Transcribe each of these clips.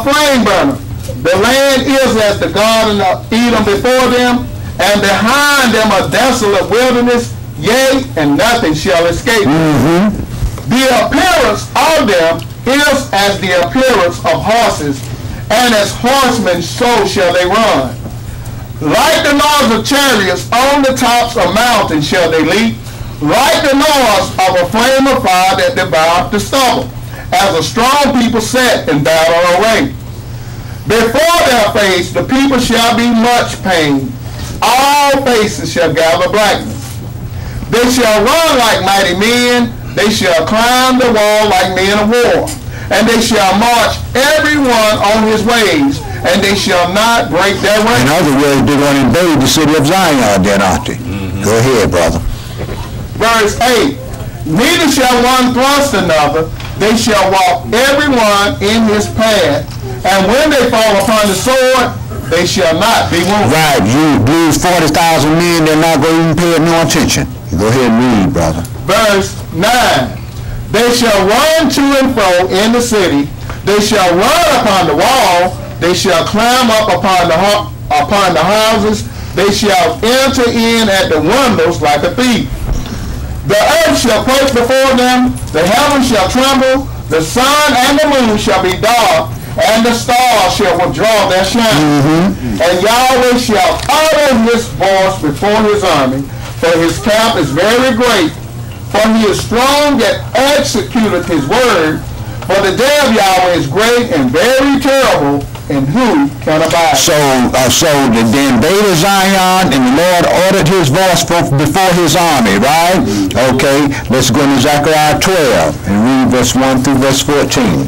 flame burner. The land is as the garden of Eden before them, and behind them a desolate wilderness, yea, and nothing shall escape them. The appearance of them is as the appearance of horses, and as horsemen so shall they run. Like the noise of chariots on the tops of mountains shall they leap, like the noise of a flame of fire that devoureth the stubble, as a strong people set in battle array. Before their face the people shall be much pain, all faces shall gather blackness. They shall run like mighty men, they shall climb the wall like men of war, and they shall march every one on his ways, and they shall not break their ranks. In other words, they're going to invade the city of Zion, then, aren't they? Go ahead, brother. Verse 8, neither shall one thrust another, they shall walk every one in his path, and when they fall upon the sword, they shall not be wounded. Right, you lose 40,000 men, they're not going to even pay no attention. Go ahead and read, brother. Verse 9, they shall run to and fro in the city, they shall run upon the wall, they shall climb up upon the houses, they shall enter in at the windows like a thief. The earth shall quake before them, the heavens shall tremble, the sun and the moon shall be dark, and the stars shall withdraw their shine. And Yahweh shall utter his voice before his army, for his camp is very great, for he is strong that executeth his word. For the day of Yahweh is great and very terrible, and who can abide? So the invaded Zion, and the Lord ordered his voice before his army, right? Okay, let's go to Zechariah 12 and read verse 1 through verse 14.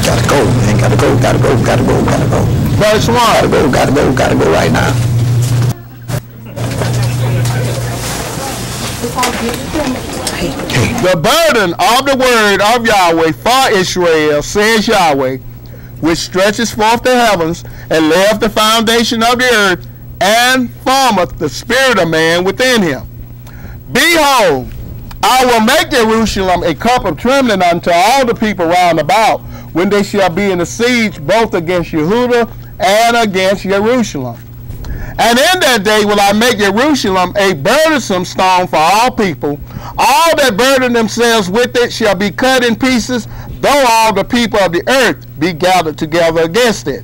Gotta go, man, gotta go. Verse 1. Gotta go right now. The burden of the word of Yahweh for Israel, says Yahweh, which stretches forth the heavens, and layeth the foundation of the earth, and formeth the spirit of man within him. Behold, I will make Jerusalem a cup of trembling unto all the people round about, when they shall be in the siege both against Yehudah and against Jerusalem. And in that day will I make Jerusalem a burdensome stone for all people. All that burden themselves with it shall be cut in pieces, though all the people of the earth be gathered together against it.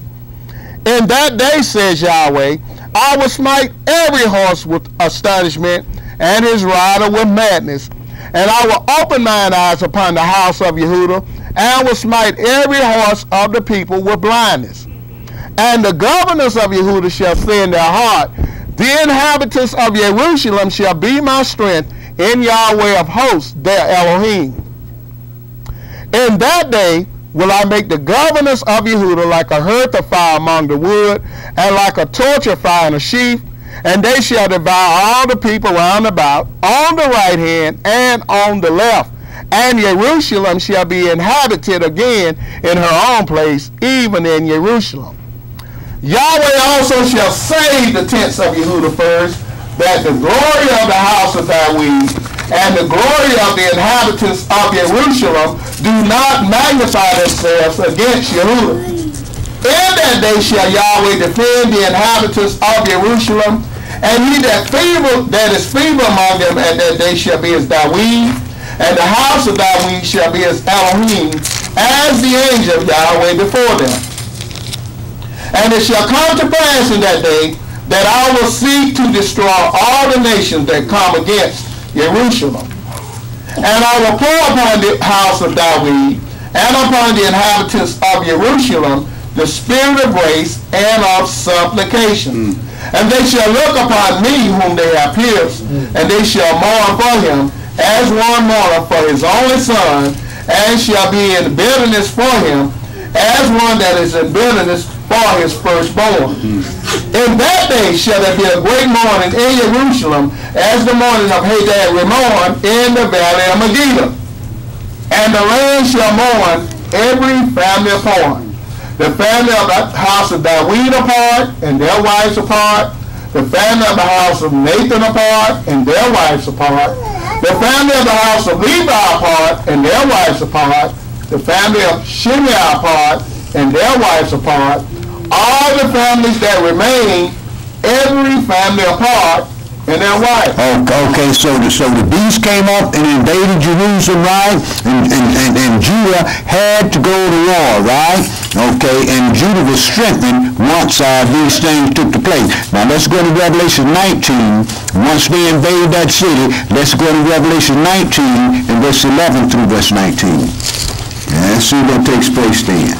In that day, says Yahweh, I will smite every horse with astonishment, and his rider with madness. And I will open mine eyes upon the house of Yehudah, and will smite every horse of the people with blindness. And the governors of Yehudah shall say in their heart, the inhabitants of Jerusalem shall be my strength in Yahweh of hosts, their Elohim. In that day will I make the governors of Yehudah like a hearth of fire among the wood, and like a torch of fire in a sheaf, and they shall devour all the people round about, on the right hand and on the left. And Jerusalem shall be inhabited again in her own place, even in Jerusalem. Yahweh also shall save the tents of Yehudah first, that the glory of the house of David and the glory of the inhabitants of Jerusalem do not magnify themselves against Yehudah. In that day shall Yahweh defend the inhabitants of Jerusalem, and he that is feeble among them, and that day shall be as David, and the house of David shall be as Elohim, as the angel of Yahweh before them. And it shall come to pass in that day that I will seek to destroy all the nations that come against Jerusalem. And I will pour upon the house of David and upon the inhabitants of Jerusalem the spirit of grace and of supplication. And they shall look upon me whom they have pierced, and they shall mourn for him as one mourneth for his only son, and shall be in bitterness for him as one that is in bitterness for his firstborn. In that day shall there be a great mourning in Jerusalem, as the mourning of Hadad Rimmon in the valley of Megiddo. And the land shall mourn every family apart. The family of the house of David apart, and their wives apart. The family of the house of Nathan apart, and their wives apart. The family of the house of Levi apart, and their wives apart. The family of Shimei apart, and their wives apart. All the families that remain, every family apart, and their wives. Okay, so the beast came up and invaded Jerusalem, right? And Judah had to go to war, right? Okay, and Judah was strengthened once these things took place. Now let's go to Revelation 19. Once they invaded that city, let's go to Revelation 19 and verse 11 through verse 19. And let's see what takes place then.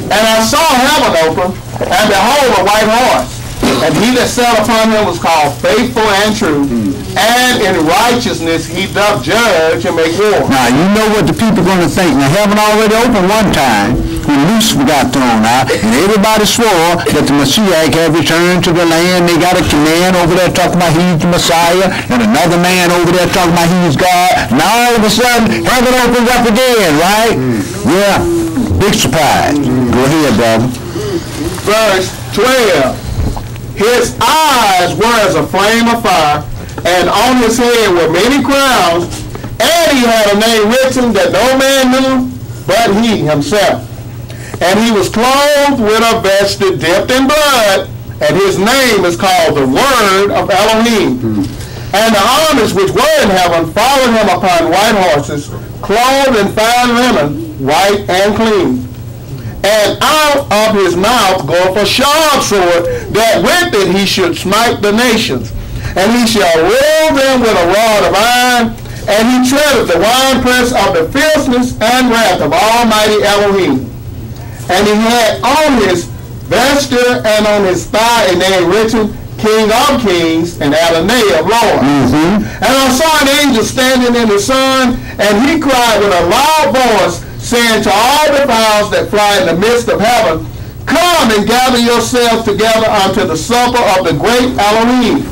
And I saw heaven open, and behold, a white horse. And he that sat upon him was called Faithful and True. And in righteousness he doth judge and make war. Now, you know what the people are going to think. Now, heaven already opened one time when Lucifer got thrown out, and everybody swore that the Messiah had returned to the land. They got a man over there talking about he's the Messiah, and another man over there talking about he's God. Now, all of a sudden, heaven opens up again, right? Yeah. Big surprise. Go ahead, brother. Verse 12. His eyes were as a flame of fire, and on his head were many crowns, and he had a name written that no man knew but he himself. And he was clothed with a vesture dipped in blood, and his name is called the Word of Elohim. And the armies which were in heaven followed him upon white horses, clothed in fine linen, white and clean. And out of his mouth goeth a sharp sword, that with it he should smite the nations. And he shall rule them with a rod of iron, and he treadeth the winepress of the fierceness and wrath of Almighty Elohim. And he had on his vesture and on his thigh a name written, King of Kings and Adonai of Lords. And I saw an angel standing in the sun, and he cried with a loud voice, saying to all the fowls that fly in the midst of heaven, Come and gather yourselves together unto the supper of the great Elohim,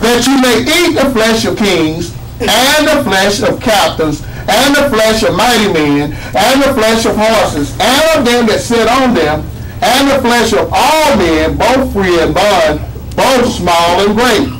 that you may eat the flesh of kings, and the flesh of captains, and the flesh of mighty men, and the flesh of horses, and of them that sit on them, and the flesh of all men, both free and bond, both small and great.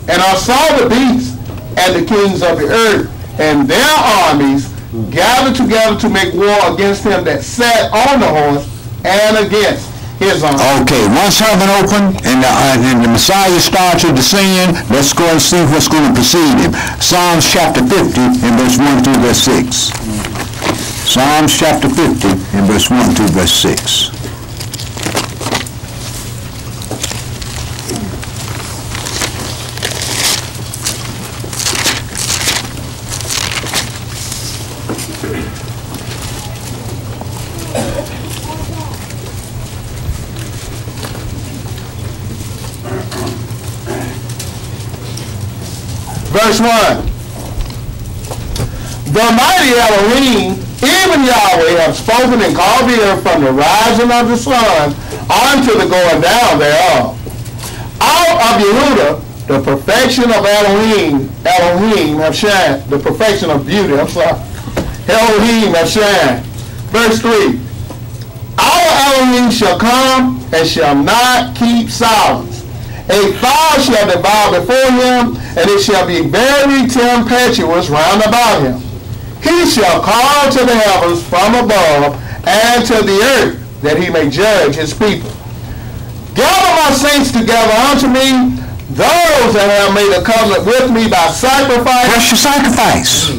And I saw the beasts and the kings of the earth, and their armies, gathered together to make war against him that sat on the horse and against his army. Okay, once heaven opened and the Messiah starts to descend, let's go and see what's going to precede him. Psalms chapter 50 and verse 1 through verse 6. Psalms chapter 50 and verse 1 through verse 6. Verse 1. The mighty Elohim, even Yahweh, have spoken and called the earth from the rising of the sun unto the going down thereof. Out of Yehudah, the perfection of Elohim have shined. The perfection of beauty, Elohim have shined. Verse 3. Our Elohim shall come and shall not keep silence. A fire shall devour before him, and it shall be very tempestuous round about him. He shall call to the heavens from above, and to the earth, that he may judge his people. Gather my saints together unto me, those that have made a covenant with me by sacrifice. What's your sacrifice?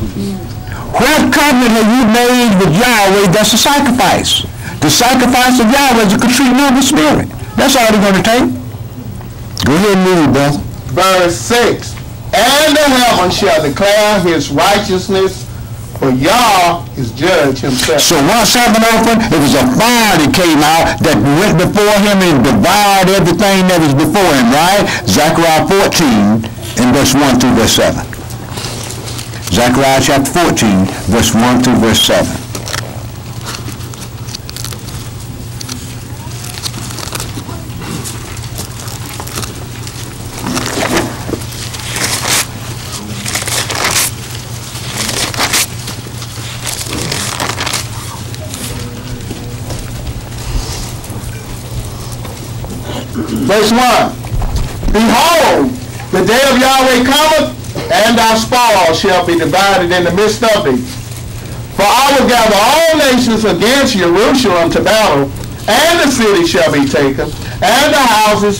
What covenant have you made with Yahweh? That's a sacrifice. The sacrifice of Yahweh is a contrite of the spirit. That's all they're going to take. Go ahead and read, brother. Verse 6. And the heaven shall declare his righteousness, for Yah is judge himself. So once heaven opened, it was a fire that came out that went before him and devoured everything that was before him, right? Zechariah 14 and verse 1 through verse 7. Zechariah chapter 14, verse 1 through verse 7. Verse 1. Behold, the day of Yahweh cometh, and thy spoil shall be divided in the midst of thee. For I will gather all nations against Jerusalem to battle, and the city shall be taken, and the houses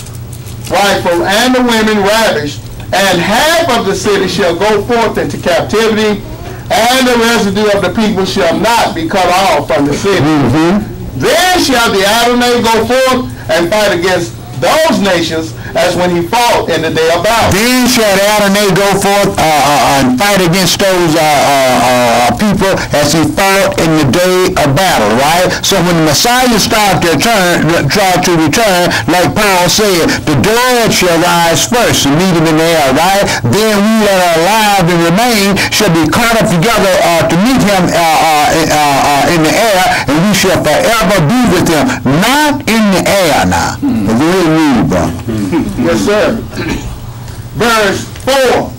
rifled, and the women ravished, and half of the city shall go forth into captivity, and the residue of the people shall not be cut off from the city. Then shall the Adonai go forth and fight against those nations as when he fought in the day of battle. Then shall the Adonai go forth and fight against those people as he fought in the day of battle, right? So when the Messiah try to return, like Paul said, the dead shall rise first and meet him in the air, right? Then we that are alive and remain shall be caught up together to meet him in the air, and we shall forever be with him. Not in the air now. But we will read, brother. Yes, sir. Verse 4.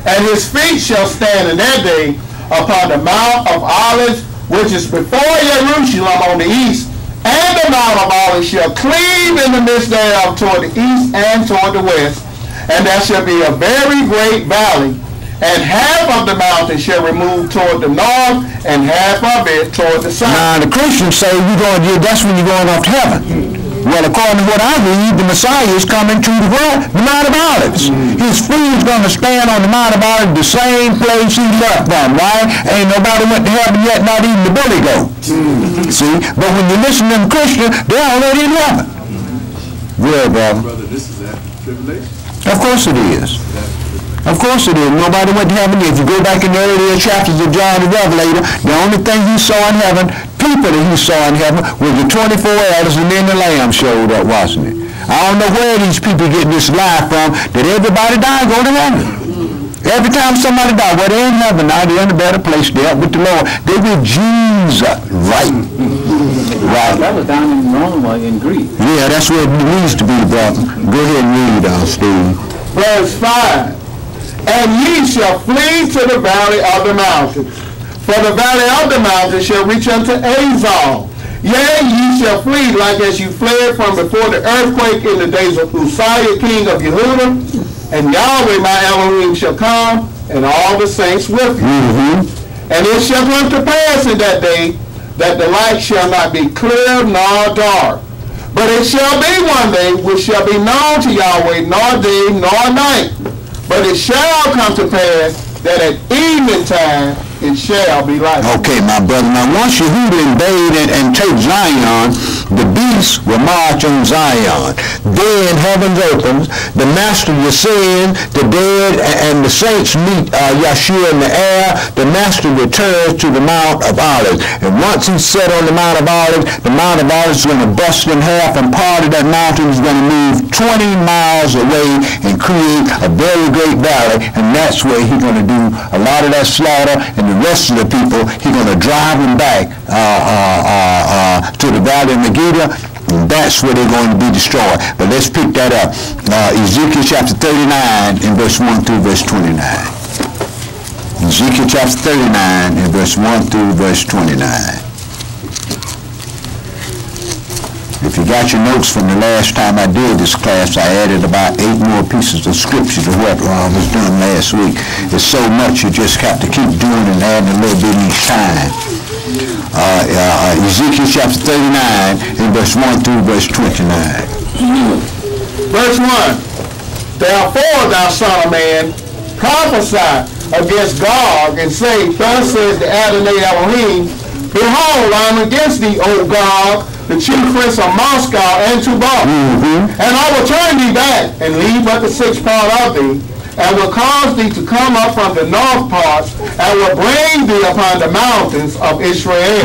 And his feet shall stand in that day upon the Mount of Olives, which is before Jerusalem on the east, and the Mount of Olives shall cleave in the midst thereof toward the east and toward the west, and there shall be a very great valley, and half of the mountain shall remove toward the north, and half of it toward the south. Now the Christians say that's when you're going off to heaven. Well, according to what I read, the Messiah is coming to the Mount of Olives. His feet is going to stand on the Mount of Olives, the same place he left from, right? Ain't nobody went to heaven yet, not even the bully goat. See? But when you listen to them Christians, they're already in heaven. Good, brother. Brother, this is after tribulation. Of course it is. Of course it is. Nobody went to heaven. If you go back in the earlier chapters of John the Revelator, the only thing he saw in heaven, people that he saw in heaven, was the 24 elders, and then the Lamb showed up, wasn't it? I don't know where these people get this lie from, that everybody died go to heaven. Every time somebody died, well, they're in heaven now, they're in a better place, they're up with the Lord. They're with Jesus, right? Right. That was down in Rome, in Greece. Yeah, that's where it needs to be, brother. Go ahead and read, Steve. Verse 5. And ye shall flee to the valley of the mountains. For the valley of the mountains shall reach unto Azal. Yea, ye shall flee like as you fled from before the earthquake in the days of Uzziah, king of Yehudah. And Yahweh my Elohim shall come, and all the saints with you. And it shall come to pass in that day that the light shall not be clear nor dark. But it shall be one day which shall be known to Yahweh, nor day nor night. But it shall come to pass that at evening time it shall be light. Okay, my brother. Now, once Yehudah invade and take Zion, the beast will march on Zion. Then heaven opens, the master will send the dead, and the saints meet Yahshua in the air. The master returns to the Mount of Olives. And once he's set on the Mount of Olives is going to bust in half, and part of that mountain is going to move 20 miles away and create a very great valley. And that's where he's going to do a lot of that slaughter, and the rest of the people, he's going to drive them back to the valley of Megiddo, and that's where they're going to be destroyed. But let's pick that up. Ezekiel chapter 39 in verse 1 through verse 29. Ezekiel chapter 39 in verse 1 through verse 29. If you got your notes from the last time I did this class, I added about 8 more pieces of scripture to what was done last week. It's so much you just have to keep doing and adding a little bit each time. Ezekiel chapter 39 in verse 1 through verse 29. Verse 1. Therefore, thou son of man, prophesy against Gog, and say, thus says the Adonai Elohim, behold, I am against thee, O Gog, the chief prince of Moscow and Tubal. And I will turn thee back, and leave but the sixth part of thee, and will cause thee to come up from the north parts, and will bring thee upon the mountains of Israel.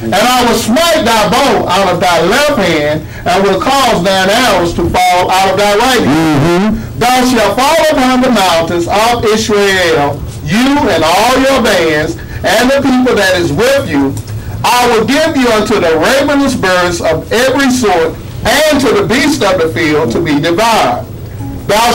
And I will smite thy bow out of thy left hand, and will cause thine arrows to fall out of thy right hand. Thou shalt fall upon the mountains of Israel, you and all your bands, and the people that is with you. I will give you unto the ravenous birds of every sort, and to the beasts of the field to be devoured. Thou